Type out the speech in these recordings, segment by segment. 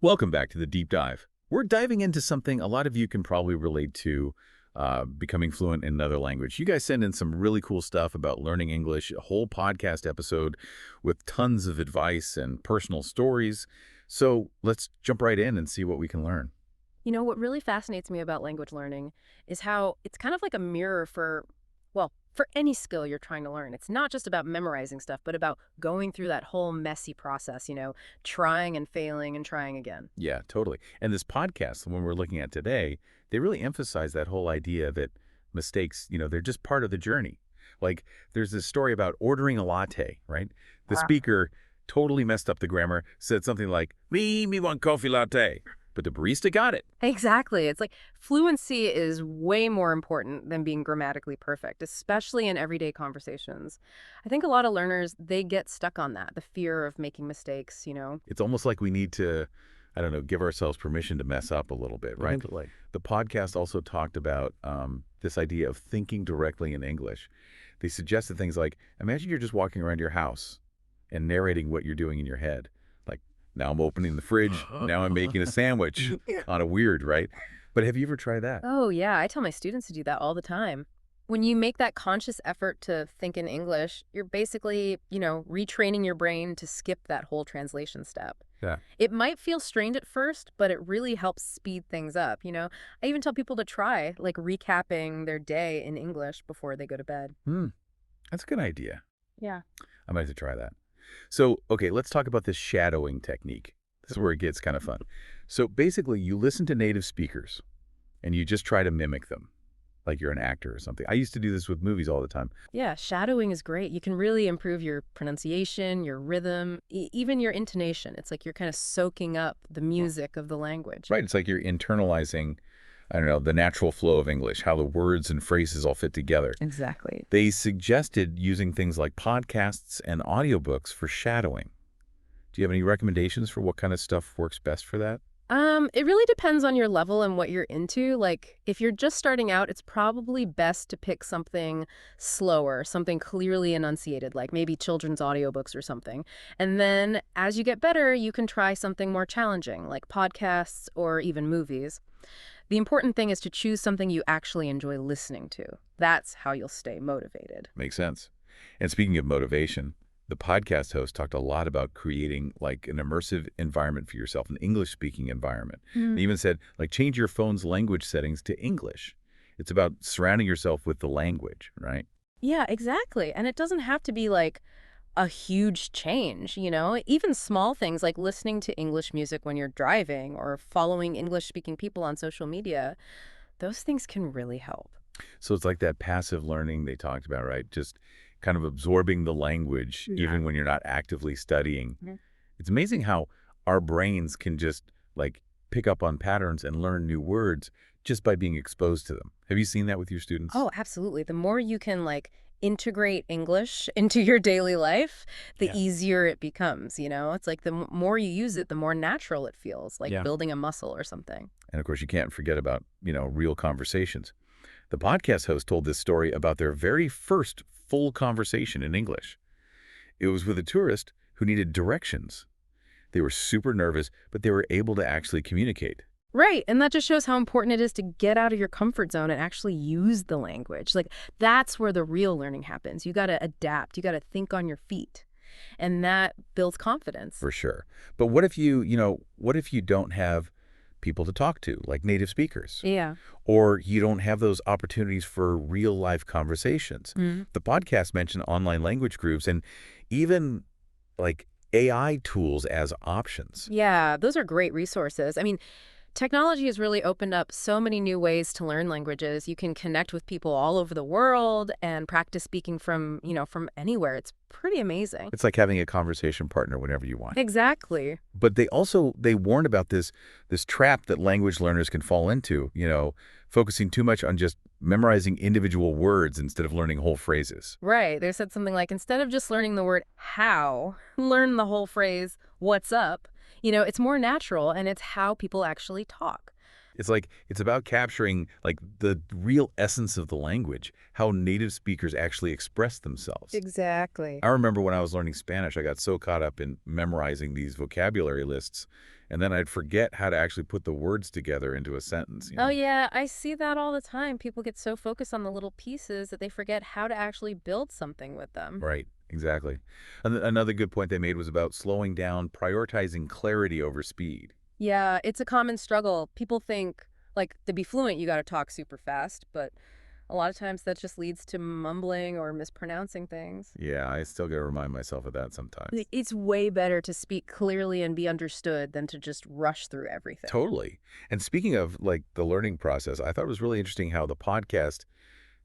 Welcome back to the Deep Dive. We're diving into something a lot of you can probably relate to, becoming fluent in another language. You guys send in some really cool stuff about learning English, a whole podcast episode with tons of advice and personal stories. So let's jump right in and see what we can learn. What really fascinates me about language learning is how it's kind of like a mirror for any skill you're trying to learn. It's not just about memorizing stuff, but about going through that whole messy process, trying and failing and trying again. Yeah, totally. And this podcast, the one we're looking at today, they really emphasize that whole idea that mistakes, they're just part of the journey. Like, there's this story about ordering a latte, right? The Wow. speaker totally messed up the grammar, said something like, me want coffee latte. But the barista got it. Exactly. It's like fluency is way more important than being grammatically perfect, especially in everyday conversations. I think a lot of learners, they get stuck on that, the fear of making mistakes. It's almost like we need to, I don't know, give ourselves permission to mess up a little bit, right? Definitely. The podcast also talked about this idea of thinking directly in English. They suggested things like, imagine you're just walking around your house and narrating what you're doing in your head. Like, now I'm opening the fridge, now I'm making a sandwich. Kind of weird, right? But have you ever tried that? Oh, yeah. I tell my students to do that all the time. When you make that conscious effort to think in English, you're basically, retraining your brain to skip that whole translation step. Yeah. It might feel strained at first, but it really helps speed things up. I even tell people to try, like, recapping their day in English before they go to bed. That's a good idea. Yeah. I might have to try that. So, okay, let's talk about this shadowing technique. This is where it gets kind of fun. So basically, you listen to native speakers and you just try to mimic them, like you're an actor or something. I used to do this with movies all the time. Yeah, shadowing is great. You can really improve your pronunciation, your rhythm, even your intonation. It's like you're kind of soaking up the music of the language. Right, it's like you're internalizing, I don't know, the natural flow of English, how the words and phrases all fit together. Exactly. They suggested using things like podcasts and audiobooks for shadowing. Do you have any recommendations for what kind of stuff works best for that? It really depends on your level and what you're into. Like, if you're just starting out, it's probably best to pick something slower, something clearly enunciated, like maybe children's audiobooks or something. And then as you get better, you can try something more challenging, like podcasts or even movies. The important thing is to choose something you actually enjoy listening to. That's how you'll stay motivated. Makes sense. And speaking of motivation, the podcast host talked a lot about creating like an immersive environment for yourself, an English-speaking environment. They even said, like, change your phone's language settings to English. It's about surrounding yourself with the language, right? Yeah, exactly. And it doesn't have to be like a huge change. Even small things like listening to English music when you're driving or following English-speaking people on social media, those things can really help. So it's like that passive learning they talked about, right? Just kind of absorbing the language even when you're not actively studying. Mhm. It's amazing how our brains can just like pick up on patterns and learn new words just by being exposed to them. Have you seen that with your students? Oh, absolutely. The more you can integrate English into your daily life, the Yeah. easier it becomes. It's like the more you use it, the more natural it feels, like Yeah. building a muscle or something. And of course, you can't forget about, real conversations. The podcast host told this story about their very first full conversation in English. It was with a tourist who needed directions. They were super nervous, but they were able to actually communicate. Right. And that just shows how important it is to get out of your comfort zone and actually use the language. Like, that's where the real learning happens. You got to adapt. You got to think on your feet. And that builds confidence. For sure. But what if what if you don't have people to talk to, like native speakers? Yeah. Or you don't have those opportunities for real-life conversations? Mhm. The podcast mentioned online language groups and even like AI tools as options. Yeah, those are great resources. I mean, technology has really opened up so many new ways to learn languages. You can connect with people all over the world and practice speaking from anywhere. It's pretty amazing. It's like having a conversation partner whenever you want. Exactly. But they warned about this trap that language learners can fall into, focusing too much on just memorizing individual words instead of learning whole phrases. Right. They said something like, instead of just learning the word how, learn the whole phrase, what's up. It's more natural and it's how people actually talk. It's about capturing like the real essence of the language, how native speakers actually express themselves. Exactly. I remember when I was learning Spanish, I got so caught up in memorizing these vocabulary lists, and then I'd forget how to actually put the words together into a sentence, you Oh, know? yeah, I see that all the time. People get so focused on the little pieces that they forget how to actually build something with them. Right, exactly. And another good point they made was about slowing down, prioritizing clarity over speed. Yeah, it's a common struggle. People think, like, to be fluent, you got to talk super fast, but a lot of times that just leads to mumbling or mispronouncing things. Yeah, I still got to remind myself of that sometimes. It's way better to speak clearly and be understood than to just rush through everything. Totally. And speaking of like the learning process, I thought it was really interesting how the podcast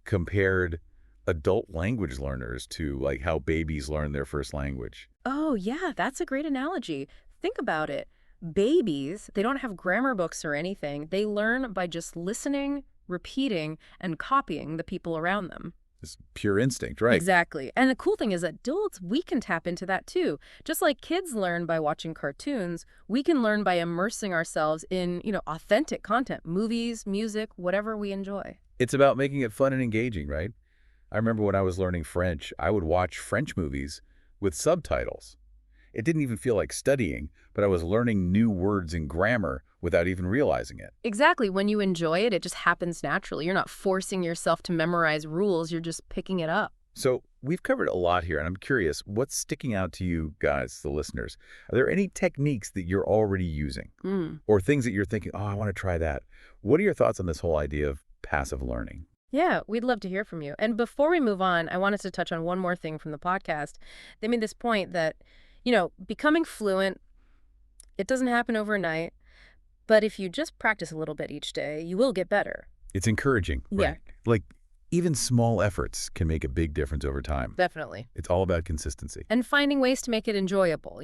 compared adult language learners to like how babies learn their first language. Oh, yeah, that's a great analogy. Think about it. Babies, they don't have grammar books or anything. They learn by just listening, repeating, and copying the people around them. It's pure instinct, right? Exactly. And the cool thing is adults, we can tap into that too. Just like kids learn by watching cartoons, we can learn by immersing ourselves in, authentic content, movies, music, whatever we enjoy. It's about making it fun and engaging, right? I remember when I was learning French, I would watch French movies with subtitles. It didn't even feel like studying, but I was learning new words and grammar without even realizing it. Exactly. When you enjoy it, it just happens naturally. You're not forcing yourself to memorize rules, you're just picking it up. So we've covered a lot here, and I'm curious, what's sticking out to you guys, the listeners? Are there any techniques that you're already using Mm. or things that you're thinking, oh, I want to try that? What are your thoughts on this whole idea of passive learning? Yeah, we'd love to hear from you. And before we move on, I wanted to touch on one more thing from the podcast. They made this point that, becoming fluent, it doesn't happen overnight, but if you just practice a little bit each day, you will get better. It's encouraging, Yeah, right? Like even small efforts can make a big difference over time. definitely. It's all about consistency. And finding ways to make it enjoyable,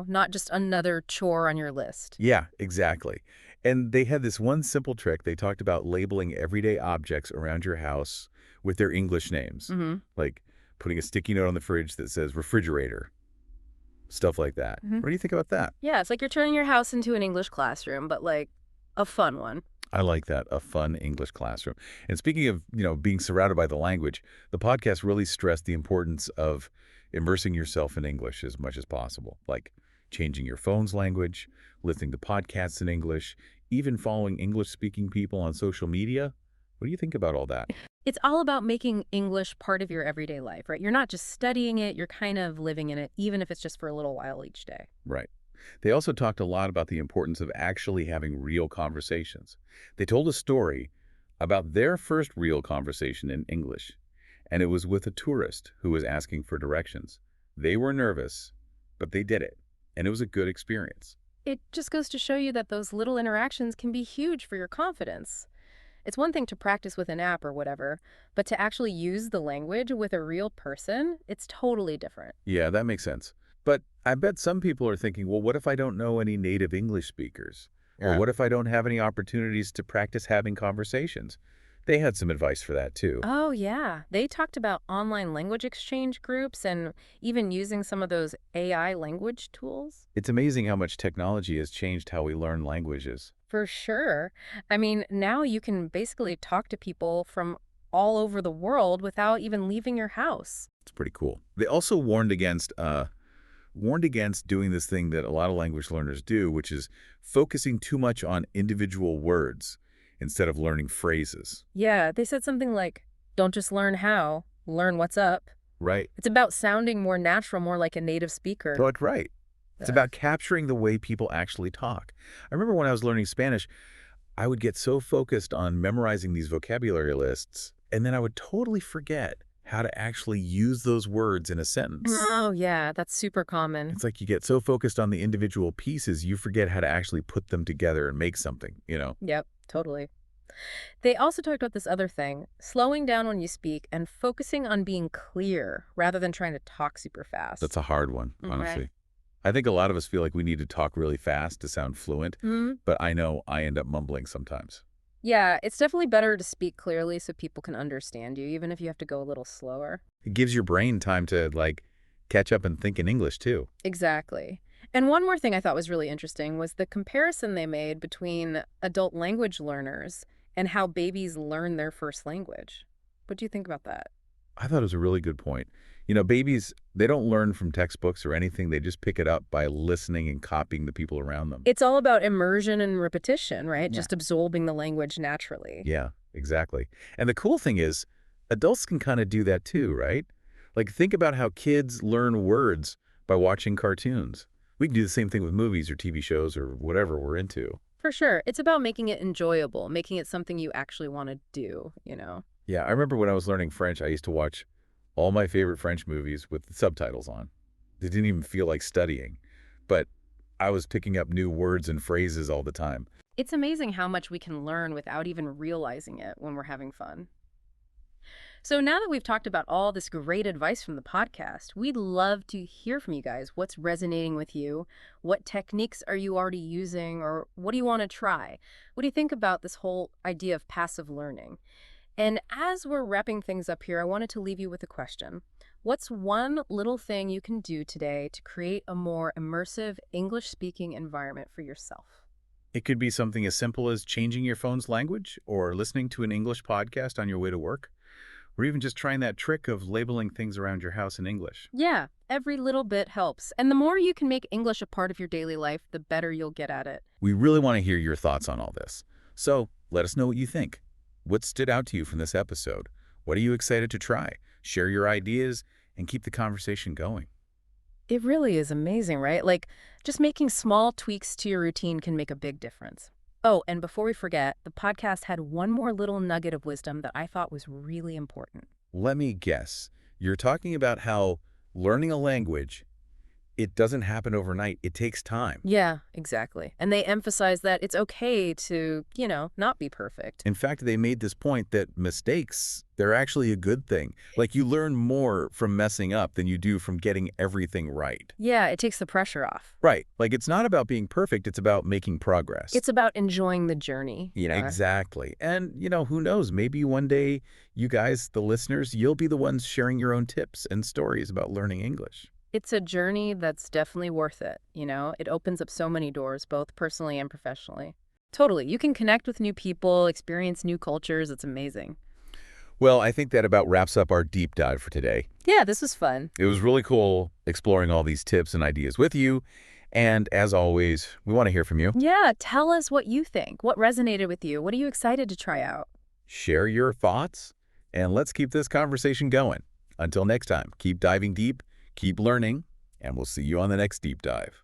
not just another chore on your list. Yeah, exactly. And they had this one simple trick. They talked about labeling everyday objects around your house with their English names, Mm-hmm. like putting a sticky note on the fridge that says refrigerator, stuff like that. Mm-hmm. What do you think about that? Yeah, it's like you're turning your house into an English classroom, but like a fun one. I like that, a fun English classroom. And speaking of, being surrounded by the language, the podcast really stressed the importance of immersing yourself in English as much as possible, like changing your phone's language, listening to podcasts in English, even following English-speaking people on social media. What do you think about all that? It's all about making English part of your everyday life, right? You're not just studying it, you're kind of living in it, even if it's just for a little while each day. Right. They also talked a lot about the importance of actually having real conversations. They told a story about their first real conversation in English, and it was with a tourist who was asking for directions. They were nervous, but they did it, and it was a good experience. It just goes to show you that those little interactions can be huge for your confidence. It's one thing to practice with an app or whatever, but to actually use the language with a real person, it's totally different. Yeah, that makes sense. But I bet some people are thinking, well, what if I don't know any native English speakers? Or Yeah. what if I don't have any opportunities to practice having conversations? They had some advice for that, too. Oh, yeah. They talked about online language exchange groups and even using some of those AI language tools. It's amazing how much technology has changed how we learn languages. For sure. I mean, now you can basically talk to people from all over the world without even leaving your house. It's pretty cool. They also warned against doing this thing that a lot of language learners do, which is focusing too much on individual words instead of learning phrases. Yeah, they said something like, don't just learn how, learn what's up. Right. It's about sounding more natural, more like a native speaker. But right. It's Uh, about capturing the way people actually talk. I remember when I was learning Spanish, I would get so focused on memorizing these vocabulary lists, and then I would totally forget how to actually use those words in a sentence. Oh, yeah, that's super common. It's like you get so focused on the individual pieces, you forget how to actually put them together and make something. Yep, totally. They also talked about this other thing, slowing down when you speak and focusing on being clear rather than trying to talk super fast. That's a hard one, Right. honestly. I think a lot of us feel like we need to talk really fast to sound fluent, Mhm. but I know I end up mumbling sometimes. Yeah, it's definitely better to speak clearly so people can understand you, even if you have to go a little slower. It gives your brain time to, like, catch up and think in English, too. Exactly. And one more thing I thought was really interesting was the comparison they made between adult language learners and how babies learn their first language. What do you think about that? I thought it was a really good point. You know, babies, they don't learn from textbooks or anything. They just pick it up by listening and copying the people around them. It's all about immersion and repetition, right? Yeah. Just absorbing the language naturally. Yeah, exactly. And the cool thing is, adults can kind of do that too, right? Like, think about how kids learn words by watching cartoons. We can do the same thing with movies or TV shows or whatever we're into. For sure. It's about making it enjoyable, making it something you actually want to do. Yeah, I remember when I was learning French, I used to watch all my favorite French movies with the subtitles on. They didn't even feel like studying, but I was picking up new words and phrases all the time. It's amazing how much we can learn without even realizing it when we're having fun. So now that we've talked about all this great advice from the podcast, we'd love to hear from you guys. What's resonating with you? What techniques are you already using? Or what do you want to try? What do you think about this whole idea of passive learning? And as we're wrapping things up here, I wanted to leave you with a question. What's one little thing you can do today to create a more immersive English-speaking environment for yourself? It could be something as simple as changing your phone's language or listening to an English podcast on your way to work, or even just trying that trick of labeling things around your house in English. Yeah, every little bit helps. And the more you can make English a part of your daily life, the better you'll get at it. We really want to hear your thoughts on all this. So let us know what you think. What stood out to you from this episode? What are you excited to try? Share your ideas and keep the conversation going. It really is amazing, right? Like, just making small tweaks to your routine can make a big difference. Oh, and before we forget, the podcast had one more little nugget of wisdom that I thought was really important. Let me guess. You're talking about how learning a language, it doesn't happen overnight. It takes time. Yeah, exactly. And they emphasize that it's okay to, not be perfect. In fact, they made this point that mistakes, they're actually a good thing. Like, you learn more from messing up than you do from getting everything right. Yeah, it takes the pressure off. Right. Like, it's not about being perfect. It's about making progress. It's about enjoying the journey. Exactly. And, who knows? Maybe one day you guys, the listeners, you'll be the ones sharing your own tips and stories about learning English. It's a journey that's definitely worth it. It opens up so many doors, both personally and professionally. Totally. You can connect with new people, experience new cultures. It's amazing. Well, I think that about wraps up our deep dive for today. Yeah, this was fun. It was really cool exploring all these tips and ideas with you. And as always, we want to hear from you. Yeah, tell us what you think. What resonated with you? What are you excited to try out? Share your thoughts, and let's keep this conversation going. Until next time, keep diving deep, keep learning, and we'll see you on the next deep dive.